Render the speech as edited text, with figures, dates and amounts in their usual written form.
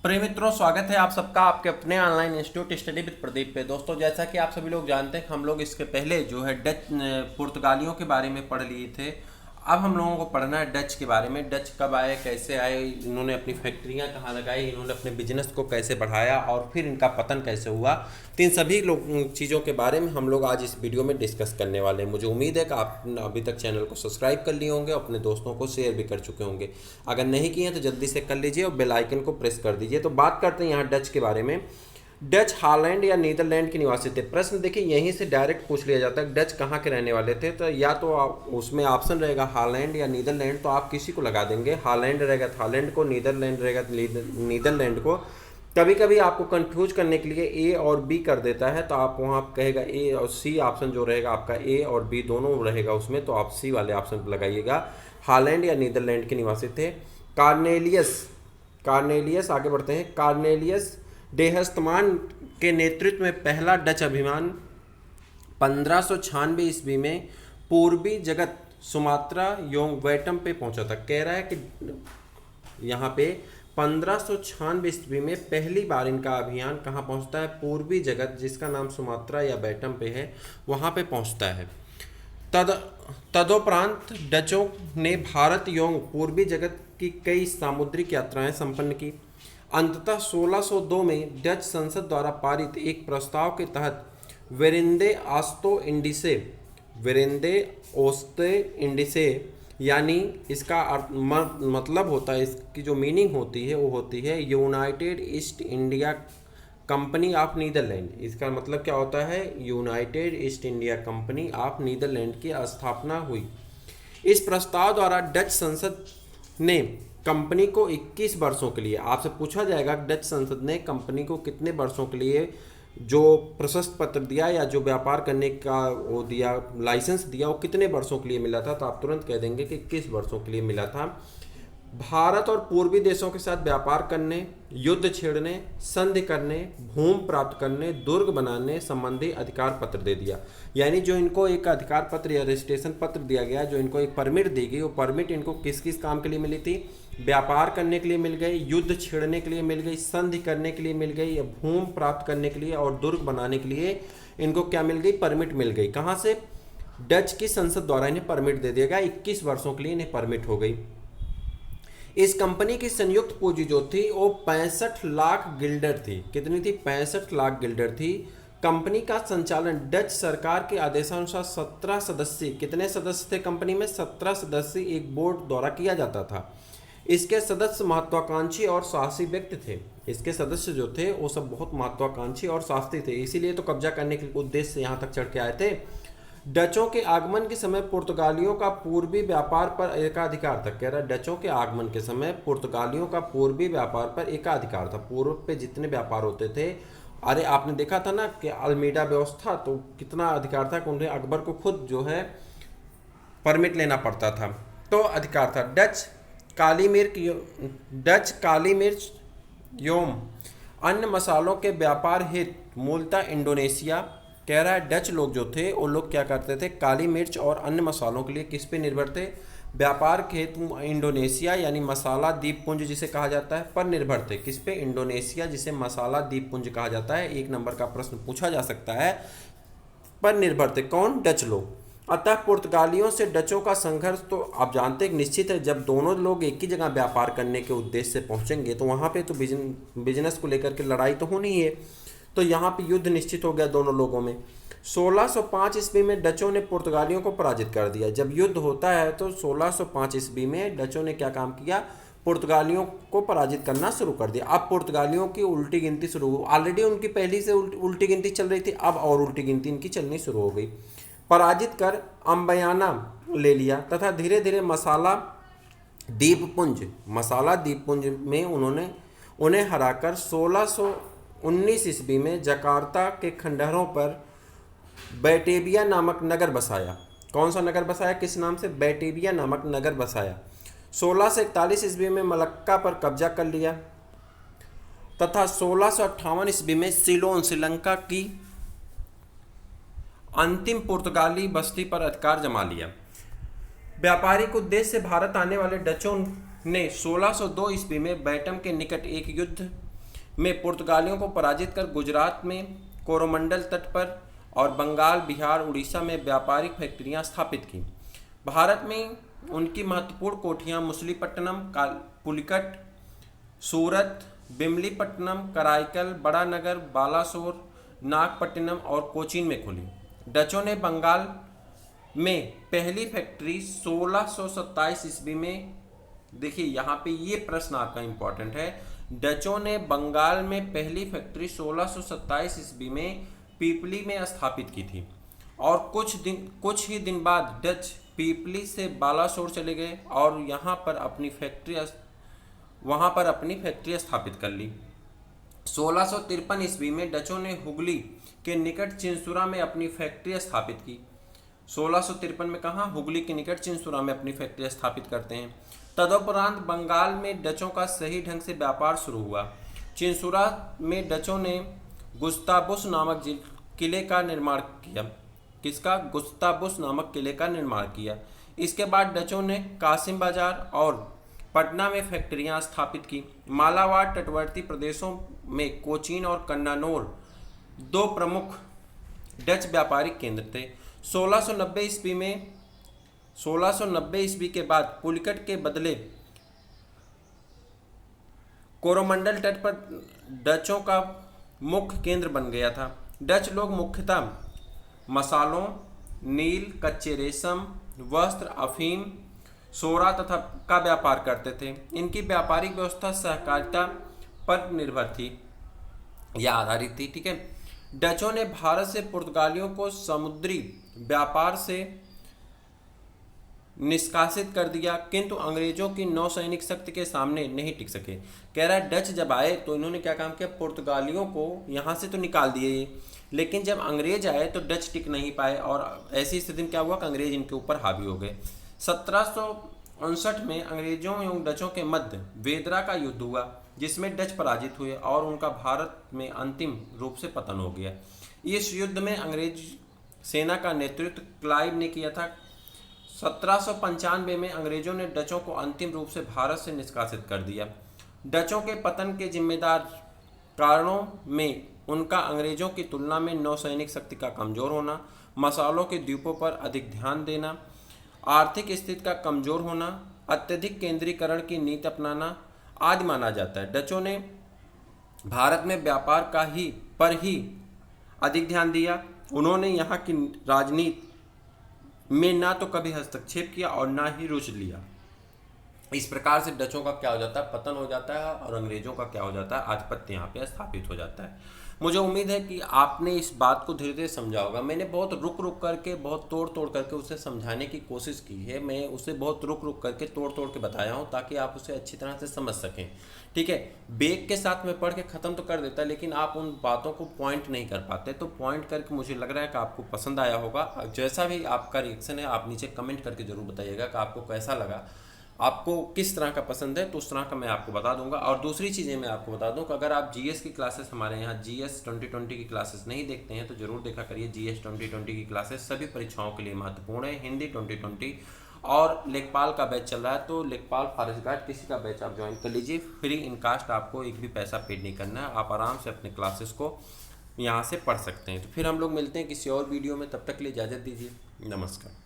प्रिय मित्रों, स्वागत है आप सबका आपके अपने online institute study with Pradeep पे। दोस्तों, जैसा कि आप सभी लोग जानते हैं, हम लोग इसके पहले जो है डच पुर्तगालियों के बारे में पढ़ लिए थे। अब हम लोगों को पढ़ना है डच के बारे में। डच कब आए, कैसे आए, इन्होंने अपनी फैक्ट्रियां कहाँ लगाई, इन्होंने अपने बिजनेस को कैसे बढ़ाया और फिर इनका पतन कैसे हुआ। तो इन सभी चीज़ों के बारे में हम लोग आज इस वीडियो में डिस्कस करने वाले हैं। मुझे उम्मीद है कि आप अभी तक चैनल को सब्सक्राइब कर लिए होंगे, अपने दोस्तों को शेयर भी कर चुके होंगे। अगर नहीं किए हैं तो जल्दी से कर लीजिए और बेल आइकन को प्रेस कर दीजिए। तो बात करते हैं यहाँ डच के बारे में। डच हॉलैंड या नीदरलैंड के निवासी थे। प्रश्न देखिए, यहीं से डायरेक्ट पूछ लिया जाता है डच कहाँ के रहने वाले थे। तो या तो उसमें ऑप्शन रहेगा हॉलैंड या नीदरलैंड, तो आप किसी को लगा देंगे। हॉलैंड रहेगा तो हॉलैंड को, नीदरलैंड रहेगा तो नीदरलैंड को। कभी कभी आपको कंफ्यूज करने के लिए ए और बी कर देता है, तो आप वहाँ कहेगा ए और सी ऑप्शन जो रहेगा आपका ए और बी दोनों रहेगा उसमें, तो आप सी वाले ऑप्शन पर लगाइएगा। हॉलैंड या नीदरलैंड के निवासी थे। कार्नेलियस कार्नेलियस आगे बढ़ते हैं। कार्नेलियस डेहस्तमान के नेतृत्व में पहला डच अभियान 1596 ईस्वी में पूर्वी जगत सुमात्रा योंगवेटम पे पहुंचा था। कह रहा है कि यहाँ पे 1596 ईस्वी में पहली बार इनका अभियान कहाँ पहुंचता है, पूर्वी जगत जिसका नाम सुमात्रा या बैटम पे है, वहाँ पे पहुंचता है। तदोपरांत डचों ने भारत एवं पूर्वी जगत की कई सामुद्रिक यात्राएं संपन्न की। अंततः 1602 में डच संसद द्वारा पारित एक प्रस्ताव के तहत वेरेंदे ओस्ते इंडिसे यानी इसका मतलब होता है, इसकी जो मीनिंग होती है वो होती है United East India Company of Netherland. इसका मतलब क्या होता है, United East India Company of Netherland की स्थापना हुई। इस प्रस्ताव द्वारा डच संसद ने कंपनी को 21 वर्षों के लिए, आपसे पूछा जाएगा डच संसद ने कंपनी को कितने वर्षों के लिए जो प्रशस्ति पत्र दिया या जो व्यापार करने का वो दिया, लाइसेंस दिया, वो कितने वर्षों के लिए मिला था, तो आप तुरंत कह देंगे कि 21 वर्षों के लिए मिला था। भारत और पूर्वी देशों के साथ व्यापार करने, युद्ध छेड़ने, संधि करने, भूमि प्राप्त करने, दुर्ग बनाने संबंधी अधिकार पत्र दे दिया। यानी जो इनको एक अधिकार पत्र या रजिस्ट्रेशन पत्र दिया गया, जो इनको एक परमिट दी गई, वो परमिट इनको किस किस काम के लिए मिली थी, व्यापार करने के लिए मिल गई, युद्ध छेड़ने के लिए मिल गई, संधि करने के लिए मिल गई, या भूमि प्राप्त करने के लिए और दुर्ग बनाने के लिए इनको क्या मिल गई, परमिट मिल गई। कहाँ से, डच की संसद द्वारा इन्हें परमिट दे दिया गया। 21 वर्षों के लिए इन्हें परमिट हो गई। इस कंपनी की संयुक्त पूंजी जो थी वो 65 लाख गिल्डर थी। कितनी थी, 65 लाख गिल्डर थी। कंपनी का संचालन डच सरकार के आदेशानुसार 17 सदस्य, कितने सदस्य थे कंपनी में, 17 सदस्य एक बोर्ड द्वारा किया जाता था। इसके सदस्य महत्वाकांक्षी और साहसी व्यक्ति थे। इसके सदस्य जो थे वो सब बहुत महत्वाकांक्षी और साहसी थे, इसीलिए तो कब्जा करने के उद्देश्य से यहाँ तक चढ़ के आए थे। डचों के आगमन के समय पुर्तगालियों का पूर्वी व्यापार पर एकाधिकार था। कह रहा है डचों के आगमन के समय पुर्तगालियों का पूर्वी व्यापार पर एकाधिकार था। पूर्व पे जितने व्यापार होते थे, अरे आपने देखा था ना कि अल्मीडा व्यवस्था, तो कितना अधिकार था कि उन्हें अकबर को खुद जो है परमिट लेना पड़ता था, तो अधिकार था। डच काली मिर्च एवं अन्य मसालों के व्यापार हेतु मूलतः इंडोनेशिया, कह रहा है डच लोग जो थे वो लोग क्या करते थे, काली मिर्च और अन्य मसालों के लिए किस पे निर्भर थे, व्यापार के हेतु इंडोनेशिया यानी मसाला द्वीपपुंज जिसे कहा जाता है पर निर्भर थे। किस पे, इंडोनेशिया जिसे मसाला द्वीपपुंज कहा जाता है। 1 नंबर का प्रश्न पूछा जा सकता है। पर निर्भर थे कौन, डच लोग। अतः पुर्तगालियों से डचों का संघर्ष तो आप जानते हैं निश्चित है। जब दोनों लोग एक ही जगह व्यापार करने के उद्देश्य से पहुंचेंगे तो वहाँ पे तो बिजनेस को लेकर के लड़ाई तो होनी ही है। तो यहाँ पे युद्ध निश्चित हो गया दोनों लोगों में। 1605 ईस्वी में डचों ने पुर्तगालियों को पराजित कर दिया। जब युद्ध होता है तो 1605 ईस्वी में डचों ने क्या काम किया, पुर्तगालियों को पराजित करना शुरू कर दिया। अब पुर्तगालियों की उल्टी गिनती शुरू हो, ऑलरेडी उनकी पहली से उल्टी गिनती चल रही थी, अब और उल्टी गिनती इनकी चलनी शुरू हो गई। पराजित कर अम्बयाना ले लिया तथा धीरे धीरे मसाला द्वीपपुंज में उन्हें हराकर 1619 ईस्वी में जकार्ता के खंडहरों पर बैटेविया नामक नगर बसाया। कौन सा नगर बसाया, किस नाम से, बैटेविया नामक नगर बसाया। 1641 ईस्वी में मलक्का पर कब्जा कर लिया तथा 1658 ईस्वी में सिलोन श्रीलंका की अंतिम पुर्तगाली बस्ती पर अधिकार जमा लिया। व्यापारिक उद्देश्य से भारत आने वाले डचों ने 1602 ईस्वी में बैटम के निकट एक युद्ध में पुर्तगालियों को पराजित कर गुजरात में कोरोमंडल तट पर और बंगाल, बिहार, उड़ीसा में व्यापारिक फैक्ट्रियां स्थापित की। भारत में उनकी महत्वपूर्ण कोठियां मुसलीपट्टनम, पुलिकट, सूरत, बिमलीपट्टनम, कराईकल, बड़ा नगर, बालासोर, नागपट्टिनम और कोचीन में खुली। डचों ने बंगाल में पहली फैक्ट्री 1627 ईस्वी में, देखिए यहाँ पे ये प्रश्न आपका इंपॉर्टेंट है, डचों ने बंगाल में पहली फैक्ट्री 1627 ईस्वी में पीपली में स्थापित की थी और कुछ ही दिन बाद डच पीपली से बालासोर चले गए और वहाँ पर अपनी फैक्ट्री स्थापित कर ली। 1653 ईस्वी में डचों ने हुगली के निकट चिंसुरा में अपनी फैक्ट्री स्थापित की। 1653 में कहाँ? हुगली के निकट चिंसुरा में अपनी फैक्ट्री स्थापित करते हैं। तदुपरांत बंगाल में डचों का सही ढंग से व्यापार शुरू हुआ। चिंसुरा में डचों ने गुस्ताबुस नामक किले का निर्माण किया। किसका? गुस्ताबुस नामक किले का निर्माण किया। इसके बाद डचों ने कासिम बाजार और पटना में फैक्ट्रियां स्थापित की। मालाबार तटवर्ती प्रदेशों में कोचीन और कन्नानौर दो प्रमुख डच व्यापारिक केंद्र थे। 1690 ईस्वी के बाद पुलिकट के बदले कोरोमंडल तट पर डचों का मुख्य केंद्र बन गया था। डच लोग मुख्यतः मसालों, नील, कच्चे रेशम, वस्त्र, अफीम, सोरा तथा का व्यापार करते थे। इनकी व्यापारिक व्यवस्था सहकारिता पर निर्भर थी या आधारित थी। ठीक है। डचों ने भारत से पुर्तगालियों को समुद्री व्यापार से निष्कासित कर दिया, किंतु अंग्रेजों की नौसैनिक शक्ति के सामने नहीं टिक सके। कह रहा है डच जब आए तो इन्होंने क्या काम किया? पुर्तगालियों को यहाँ से तो निकाल दिए, लेकिन जब अंग्रेज आए तो डच टिक नहीं पाए और ऐसी स्थिति में क्या हुआ कि अंग्रेज इनके ऊपर हावी हो गए। 1759 में अंग्रेजों एवं डचों के मध्य वेदरा का युद्ध हुआ, जिसमें डच पराजित हुए और उनका भारत में अंतिम रूप से पतन हो गया। इस युद्ध में अंग्रेज सेना का नेतृत्व क्लाइव ने किया था। 1795 में अंग्रेजों ने डचों को अंतिम रूप से भारत से निष्कासित कर दिया। डचों के पतन के जिम्मेदार कारणों में उनका अंग्रेजों की तुलना में नौसैनिक शक्ति का कमजोर होना, मसालों के द्वीपों पर अधिक ध्यान देना, आर्थिक स्थिति का कमजोर होना, अत्यधिक केंद्रीकरण की नीति अपनाना आदि माना जाता है। डचों ने भारत में व्यापार पर ही अधिक ध्यान दिया। उन्होंने यहाँ की राजनीति में ना तो कभी हस्तक्षेप किया और ना ही रुचि लिया। इस प्रकार से डचों का क्या हो जाता है? पतन हो जाता है और अंग्रेजों का क्या हो जाता है? आधिपत्य यहाँ पे स्थापित हो जाता है। मुझे उम्मीद है कि आपने इस बात को धीरे धीरे समझा होगा। मैंने बहुत रुक करके, बहुत तोड़ करके उसे समझाने की कोशिश की है। मैं उसे बहुत रुक करके, तोड़ के बताया हूँ ताकि आप उसे अच्छी तरह से समझ सकें। ठीक है। बेग के साथ मैं पढ़ के ख़त्म तो कर देता, लेकिन आप उन बातों को पॉइंट नहीं कर पाते। तो पॉइंट करके मुझे लग रहा है कि आपको पसंद आया होगा। जैसा भी आपका रिएक्शन है आप नीचे कमेंट करके ज़रूर बताइएगा कि आपको कैसा लगा, आपको किस तरह का पसंद है, तो उस तरह का मैं आपको बता दूंगा। और दूसरी चीज़ें मैं आपको बता दूं कि अगर आप जीएस की क्लासेस, हमारे यहाँ जीएस 2020 की क्लासेस नहीं देखते हैं तो जरूर देखा करिए। जीएस 2020 की क्लासेस सभी परीक्षाओं के लिए महत्वपूर्ण है। हिंदी 2020 और लेखपाल का बैच चल रहा है, तो लेखपाल, फॉरेस्ट गार्ड, किसी का बैच आप ज्वाइन कर लीजिए। फ्री इन कास्ट, आपको एक भी पैसा पेड नहीं करना है। आप आराम से अपने क्लासेस को यहाँ से पढ़ सकते हैं। तो फिर हम लोग मिलते हैं किसी और वीडियो में, तब तक के लिए इजाज़त दीजिए। नमस्कार।